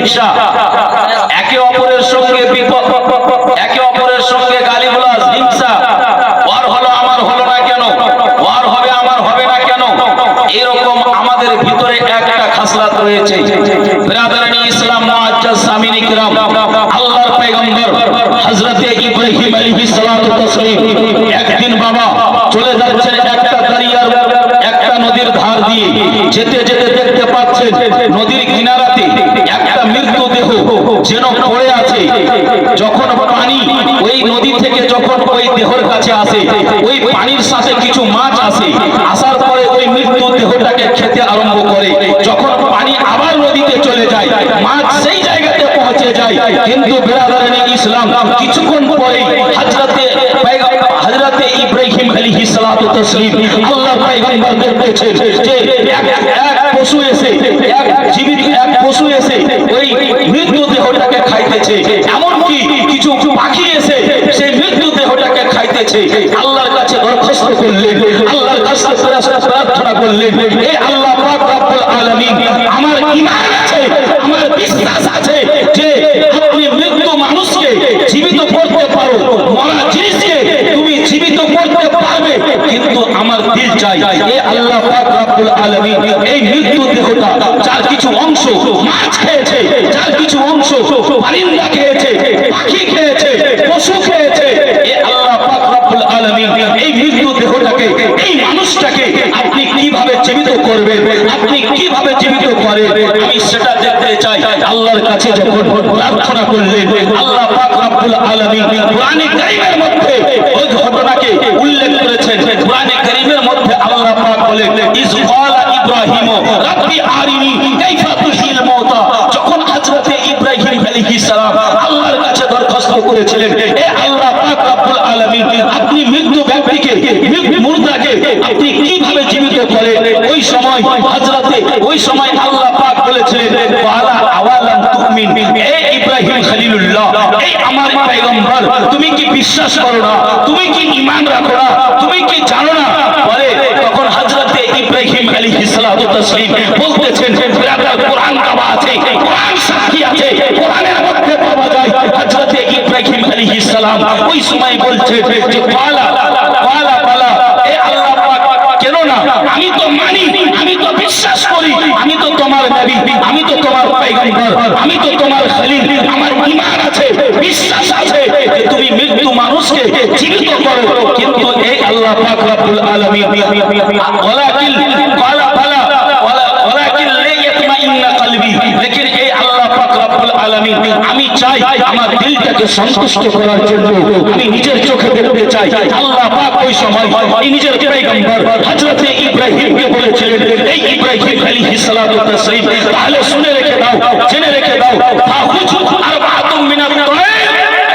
হিংসা, একে অপরের সঙ্গে একে অপরের সঙ্গে গালিগালাজ, হিংসা, ওর হলো আমার হলো না কেন, ওর হবে আমার হবে না কেন, এরকম আমাদের ভিতরে একটা খাসলাত রয়েছে। বিরাদরানি ইসলাম মুআজ্জাজ সামিনী কিরাম, আল্লাহর পয়গম্বর হযরত ইব্রাহিম আলাইহিস সালাতু তাসলিম একদিন বাবা চলে যাচ্ছেন একটা দরিয়ার, একটা নদীর ধার দিয়ে, যেতে যেতে দেখতে পাচ্ছেন নদীর কিনারাতে একটা মৃতদেহ যেন পড়ে আছে। যখন পানি ওই নদী থেকে যখন ওই দেহের কাছে আসে, ওই পানির সাথে কিছু মাছ আসে, আসার পরে ওই মৃত্যু দেহটাকে খেতে আরম্ভ করে। যখন পানি আবার নদীতে চলে যায়, মাছ সেই জায়গাতে পৌঁছে যায়, কিন্তু বিরাদরানি ইসলাম কিছুক্ষণ পরে হযরতে ইব্রাহিম আলাইহিস সালাতু তাসলিম আল্লাহর পয়গম্বর দেখতেছেন যে এক পশু এসে, এক জীবিত এক পশু এসে ওই মৃত্যু দেহটাকে খাইতেছে, এমনকি কিছু পাখি এসে সেই মৃত্যু দেহটাকে খাইতেছে। আল্লাহর কাছে দরখাস্ত করলেন, আল্লাহর কাছে প্রার্থনা করলেন, হে আল্লাহ পাক রব্বুল আলামিন, আমার ঈমান আছে, আমার বিশ্বাস আছে যে আপনি মৃত্যু মানুষকে জীবিত করতে পারো, মরা জিনিসকে তুমি জীবিত করতে পারবে, কিন্তু আমার দিল চাই হে আল্লাহ পাক রব্বুল আলামিন, এই মৃত্যু দেহটা যার কিছু অংশ মাছ খেয়েছে, যার কিছু অংশ পরিন্দা খেয়েছে, পাখি খেয়েছে, পশু খেয়েছে, হে আল্লাহ পাক রব্বুল আলামিন, এই মৃত্যু দেহটাকে, এই মানুষটাকে আপনি কিভাবে জীবিত করবেন, আপনি কিভাবে জীবিত করেন, আমি সেটা দেখতে চাই। আল্লাহর কাছে যখন প্রার্থনা করলেন, আল্লাহ পাক রব্বুল আলামিন কোরআনে কারীমের মধ্যে ওই ঘটনাকে উল্লেখ করেছেন। কোরআনে কারীমের মধ্যে আল্লাহ পাক বলেন, ইজ ক্বালা ইব্রাহিম রাব্বি আরিনি কাইফা তুহিল মাউতা, যখন হযরতে ইব্রাহিম আলাইহিস সালাম আল্লাহর কাছে দরখাস্ত করেছিলেন, হে আল্লাহ পাক রব্বুল আলামিন, আপনি মৃত্যু ব্যক্তিকে, মুর্দাকে আপনি কিভাবে জীবিত করেন, ওই সময় আল্লাহ পাক বলেছিলেন, ওয়ালা আওয়ালাম তুমিন, হে ইব্রাহিম খলিলুল্লাহ, এই আমার পয়গম্বর, তুমি কি বিশ্বাস করো না, তুমি কি ঈমান রাখো না, তুমি কি জানো না? বলে তখন হযরতে ইব্রাহিম আলাইহিস সালাতু তাসলিম বলতেছেন, বিরাদার কোরআন দেওয়া আছে, কোরআন সাক্ষী আছে, কোরআনের মধ্যে পাওয়া যায় হযরতে ইব্রাহিম আলাইহিস সালাম ওই সময় বলছে যে ওয়ালা ওয়ালা বালা, এ আল্লাহ পাক, কেন না, আমি তো মানি, আমি তো বিশ্বাস করি, আমি তো তোমার নবী, আমি তো তোমার পয়গম্বর, আমি তো তোমার খলিল, আমার ঈমান আছে, বিশ্বাস আছে যে তুমি মৃত্যু মানুষকে জীবিত করো, কিন্তু এই আল্লাহ পাক রব্বুল আলামিন ওয়ালাকিন ক্বালা বালা ওয়ালাকিন লিয়াতমাইন্না কলবি, লেকিন এই আল্লাহ পাক রব্বুল আলামিন, আমি চাই আমার দিলটাকে সন্তুষ্ট করার জন্য আমি নিজের চোখে দেখতে চাই। আল্লাহ পাক ওই সময় নিজের পয়গম্বর হযরতে ইব্রাহিমকে বলেছিলেন, এই ইব্রাহিম আলাইহিস সালাতু তাসলিম, তাহলে শুনে রেখে দাও, জেনে রেখে দাও, ফাহুজ আরবাতুম মিনাত তায়র,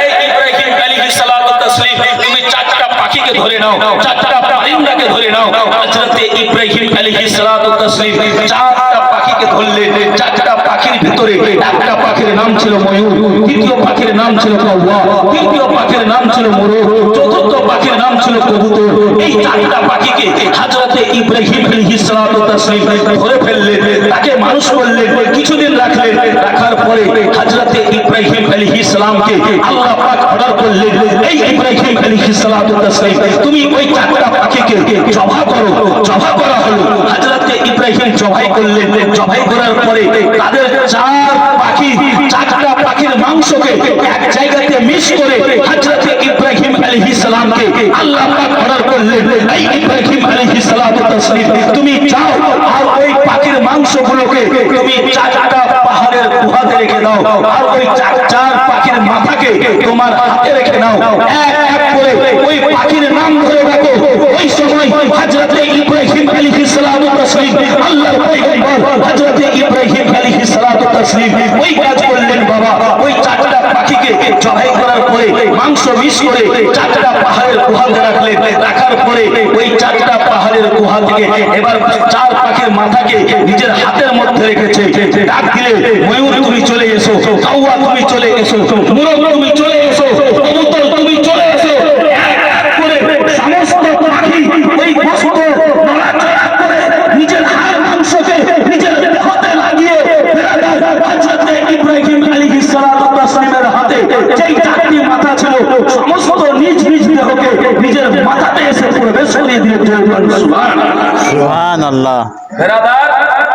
এই ইব্রাহিম আলাইহিস সালাতু তাসলিম, তুমি চারটা পাখিকে ধরে নাও, চারটা পরিন্দাকে ধরে নাও। হযরতে ইব্রাহিম আলাইহিস সালাতু তাসলিম চারটা পাখিকে ধরলেন। চারটা পাখির ভিতরে একটা পাখির নাম ছিল ময়ূর, দ্বিতীয় পাখির নাম ছিল কাওয়া, তৃতীয় পাখির নাম ছিল মোরগ, চতুর্থ পাখির নাম ছিল কবুতর। এই চারটা পাখিকে হযরতে ইব্রাহিম আলাইহিস সালাতু তাসলিম ধরে ফেললেন, তাকে মানুষ করলেন, কিছুদিন রাখলেন, রাখার পরে হযরতে ইব্রাহিম আলাইহিস সালামকে আল্লাহ পাক অর্ডার করলেন, এই ইব্রাহিম আলাইহিস সালাতু তাসলিম, তুমি ওই চারটা পাখিকে জবাই করো। জবাই করা হলো, হযরতে ইব্রাহিম জবাই করলেন। জবাই করার পরে তাদের চারটা পাখির মাংসকে এক জায়গাতে মিক্স করে হযরতে ইব্রাহিম আলাইহিস সালামকে আল্লাহ পাক অর্ডার করলেন, এই ইব্রাহিম আলাইহিস সালাতু তাসলিম, তুমি যাও আর ওই পাখির মাংসগুলোকে তুমি চারটা পাহাড়ের গুহাতে রেখে দাও, আর ওই চার পাখির মাথাকে তোমার হাতে রেখে নাও, এক এক করে ওই পাখির নাম ধরে রাখো। ওই সময় হযরতে ইব্রাহিম আলাইহিস সালাতু তাসলিম, আল্লাহর পয়গম্বর হযরতে ইব্রাহিম আলাইহিস সালাতু তাসলিম ওই কাজ করলেন। বাবা ওই চারটা পাখিকে জবাই করার পরে মাংস মিক্স করে চারটা পাহাড়ের গুহাতে রাখলেন। রাখার পরে ওই চারটা পাহাড়ের গুহা থেকে এবার চার পাখির মাথাকে নিজের হাতের মধ্যে রেখেছে। ডাক দিলে, ময়ূর তুমি চলে এসো, কাওয়া তুমি চলে এসো, মোরগ তুমি চলে এসো, কবুতর তুমি চলে এসো। এক এক করে সমস্ত পাখি ওই গোশত নড়াচড়া করে নিজের হাড় মাংসকে নিজের দেহতে লাগিয়ে হযরতে ইব্রাহিম সুবহানাল্লাহ। বেরাদার,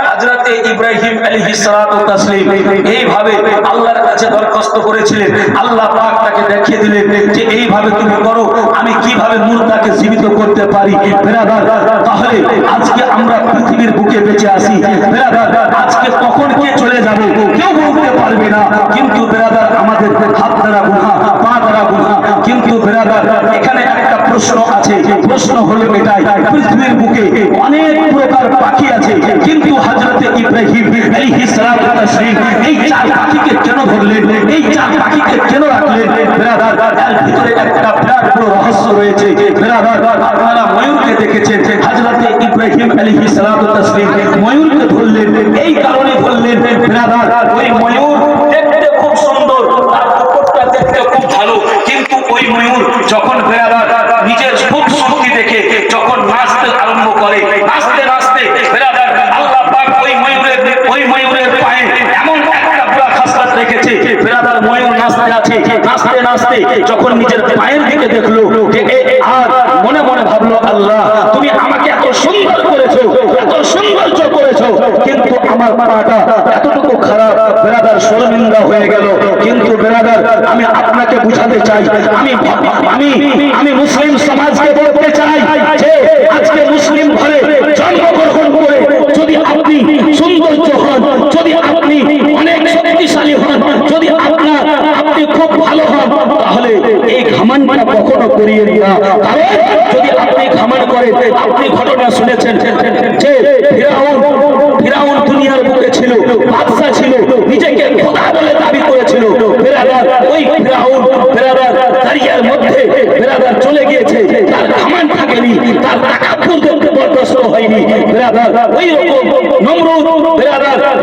হযরতে ইব্রাহিম আলাইহিস সালাতু ওয়াস তাসলিম এইভাবে আল্লাহর কাছে দরখাস্ত করেছিলেন। আল্লাহ পাক তাকে দেখিয়ে দিলেন যে এইভাবে তুমি করো, আমি কিভাবে মুর্দাকে জীবিত করতে পারি। বেরাদার, তাহলে আজকে আমরা পৃথিবীর বুকে বেঁচে আছি। বেরাদার, আজকে কখন কে চলে যাবে কেউ বলতে পারবে না। কিন্তু বেরাদার, আমাদের হাত দ্বারা গুনাহ, পা দ্বারা গুনাহ। কিন্তু বেরাদার, এখানে একটা প্রশ্ন আছে। প্রশ্ন হলো এটাই, পৃথিবীর বুকে অনেক প্রকার পাখি আছে, কিন্তু হযরতে ইব্রাহিম আলাইহিস সালাতু ওয়াস তাসলিম এই চার পাখিকে কেন ধরলেন, এই চার পাখিকে কেন রাখলেন? বেরাদার, এর ভিতরে একটা বিরাট বড় রহস্য রয়েছে। বেরাদার, আপনারা ময়ূরকে দেখেছেন, হযরতে ইব্রাহিম আলাইহিস সালাতু ওয়াস তাসলিম ময়ূরকে ধরলেন, এই কারণে ধরলেন। বেরাদার, ওই ময়ূর দেখতে খুব সুন্দর, তার উপরটা দেখতে খুব ভালো, কিন্তু ওই ময়ূর যখন বেরাদার নিজের খুব শক্তি দেখে যখন নাচতে আরম্ভ করে, নাচতে নাচতে বেরাদার আল্লাহ পাক ওই ময়ূরের পায়ে এমন একটা বুড়া খাসলাত রেখেছে। বেরাদার, ময়ূর নাচতে আছে, নাচতে নাচতে যখন নিজের পায়ের দিকে দেখলো, আর মনে মনে ভাবলো, আল্লাহ তুমি আমাকে এত সুন্দর করেছো, এত সৌন্দর্য করেছো, কিন্তু আমার পাটা এতটুকু খারাপ। বেরাদার, শর্মিন্দা হয়ে গেল। কিন্তু বেরাদার, আমি আপনাকে বুঝাতে চাই, আমি মুসলিম সমাজকে বলতে চাই যে আজকে মুসলিম ঘরে জন্মগ্রহণ করে যদি আপনি সৌন্দর্য হন, যদি আপনি অনেক শক্তিশালী হন, যদি আপনি খুব ভালো হন, তাহলে এই ঘামানটা কখনো করিয়ে না। কারণ যদি আপনি ঘামান করেন, আপনি ঘটনা শুনেছেন যে ফিরাউন দুনিয়ার বুকে ছিল, বাদশা ছিল, নিজেকে খোদা বলে দাবি করেছিল। বেরাদার, ওই ফিরাউন বেরাদার দারিয়ার মধ্যে বেরাদার চলে গিয়েছে, তার ঘামান থাকেনি, তার তাকাব্বুর দেখতে বরদাস্ত হয়নি। বেরাদার, ওই রকম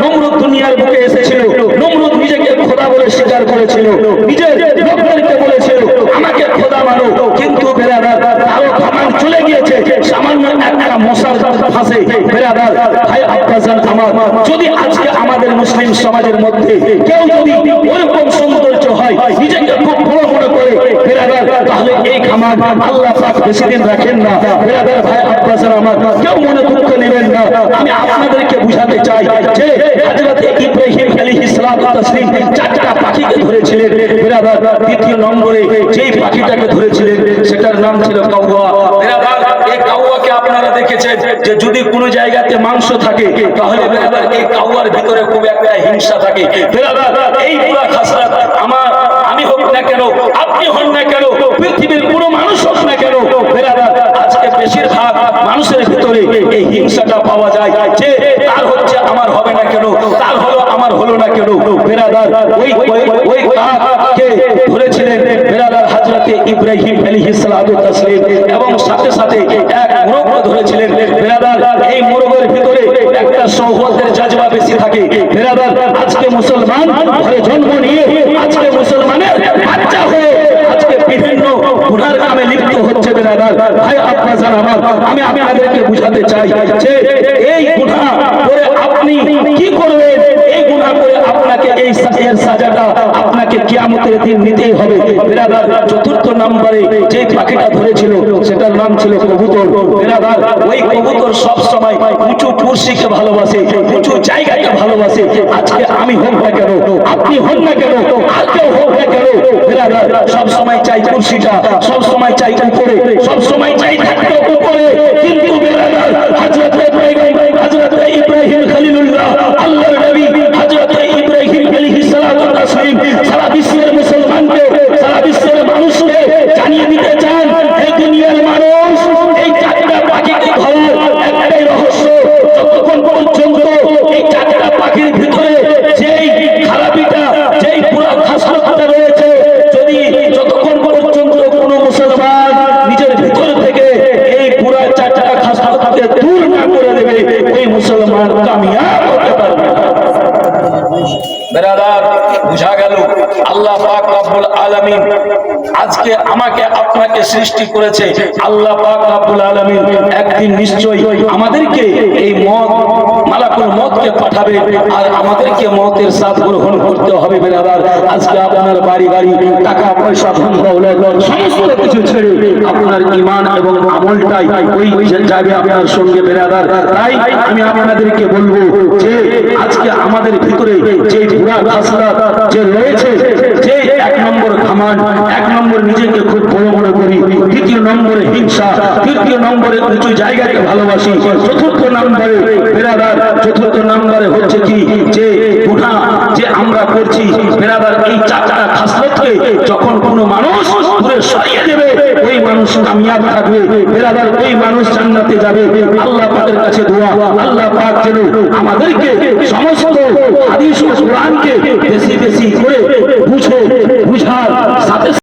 নমরুদ দুনিয়ার বুকে এসেছিল। নমরুদ নিজেকে খোদা বলে স্বীকার করেছিল, নিজের লোকদেরকে বলেছিল আমাকে খোদা মানো। কিন্তু বেরাদার, তারও ঘামান চলে গিয়েছে সামান্য একটা মশার ফাঁসে। বেরাদার, ভাই আব্বাজান আমার, যদি আজকে আমাদের মুসলিম সমাজের মধ্যে কেউ যদি ওরকম সৌন্দর্য হয়, নিজেকে খুব বড় মনে করে, বেরাদার, তাহলে এই ঘামান আল্লাহ পাক বেশি দিন রাখেন না। বেরাদার, ভাই আব্বাজান আমার, কেউ মনে দুঃখ নেবেন না। আমি আপনাদেরকে বুঝাতে চাই যে হযরতে ইব্রাহিম আলাইহিস সালাতু ওয়াস তাসলিম চারটা পাখিকে ধরেছিলেন। বেরাদার, দ্বিতীয় নম্বরে যেই পাখিটাকে ধরেছিলেন সেটার নাম ছিল কাউয়া। বেরাদার, এই কাউয়াকে আপনারা দেখেছেন যে যদি কোনো জায়গাতে মাংস থাকে, তাহলে বেরাদার এই কাউয়ার ভিতরে খুব একটা হিংসা থাকে। বেরাদার, এই পুরা খাসলাত আমি হোক না কেন, আপনি হন না কেন, পৃথিবীর কোনো মানুষ হোক না কেন, বেরাদার আজকে বেশিরভাগ মানুষের ভিতরে এই হিংসাটা পাওয়া যায় যে তার হচ্ছে আমার হবে না কেন, তার হলো আমার হলো না কেন। বেরাদার, ওই কাককে ধরেছিলেন বেরাদার হযরতে ইব্রাহিম আলাইহিস সালাতু ওয়াস তাসলিম, এবং সাথে সাথে এক মোরগ ধরেছিলেন। বেরাদার, এই মোরগের ভিতরে একটা সৌহার্দের জজবা বেশি থাকে। বেরাদার, আজকে মুসলমান ঘরে জন্ম নিয়ে আজকে মুসলমানের বাচ্চা হয়ে আজকে বিভিন্ন গুনার কামে লিপ্ত হচ্ছে। বেরাদার, ভাই আব্বাজান আমার, আমি আপনাদেরকে বুঝাতে চাই যে এই গুনাহ করে আপনি কি করবেন, এই গুনাহ করে আপনাকে এই সাজাটা আপনাকে কিয়ামতের দিন নিতেই হবে। বেরাদার, চতুর্থ নম্বরে যে পাখিটা ধরেছিল সেটার নাম ছিল কবুতর। বেরাদার, ওই কবুতর সব সময় উঁচু কুরসিকে ভালোবাসে, উঁচু জায়গাকে ভালোবাসে। আজকে আমি হোক না কেন, আপনি হন না কেন, আর কেউ হোক না কেন, বেরাদার সব সময় চাই কুরসিটা, সব সময় চাই উপরে, সব সময় চাই থাকতে উপরে। কিন্তু বেরাদার, হযরতে ইব্রাহিম খলিলুল্লাহ, আল্লাহর নবী হযরতে ইব্রাহিম আলাইহিস সালাতু ওয়াস তাসলিম সারা বিশ্বের মুসলমানকে, সারা বিশ্বের মানুষকে জানিয়ে দিতে চান, এই দুনিয়ার মানুষ এই চারটা পাখিকে ধরার একটাই রহস্য, যতক্ষণ পর্যন্ত এই চারটা পাখির ভিতরে যেই খারাপিটা, যেই পুরা খাসলতটা রয়েছে, যদি যতক্ষণ পর্যন্ত কোনো মুসলমান নিজের ভিতর থেকে রব্বুল আলামিন আজকে আমাকে আপনাকে সৃষ্টি করেছে, আল্লাহ পাক রব্বুল আলামিন একদিন নিশ্চয়ই আমাদেরকে এই মত মালাকুল মতকে পাঠাবে আর আমাদেরকে মতের স্বাদ গ্রহণ করতে হবে। বেরাদার, আজকে আপনার বাড়ি গাড়ি টাকা পয়সা ধন দৌলত সমস্ত কিছু ছেড়ে আপনার ঈমান এবং আমলটাই ওই যাবে আপনার সঙ্গে। বেরাদার, তাই আমি আপনাদেরকে বলবো যে আজকে আমাদের ভিতরে যে বুরা খাসলাত যে রয়েছে, যে এক নম্বর ঘামান, এক নম্বর নিজেকে খুব বড় মনে করি, দ্বিতীয় নম্বরে হিংসা, তৃতীয় নম্বরে উঁচু জায়গাকে ভালোবাসি, চতুর্থ নম্বরে বেরাদার, চতুর্থ নম্বরে হচ্ছে কি যে গুনাহ যে আমরা করছি। বেরাদার, এই চারটা খাসলতকে যখন কোনো মানুষ দূরে সরিয়ে দেবে ওই মানুষ কামিয়াব থাকবে। বেরাদার, ওই মানুষ জান্নাতে যাবে। আল্লাহ পাকের কাছে দোয়া, আল্লাহ পাক যেন আমাদেরকে সমস্ত হাদিস ও কোরআনকে বেশি বেশি করে বুঝার সাথে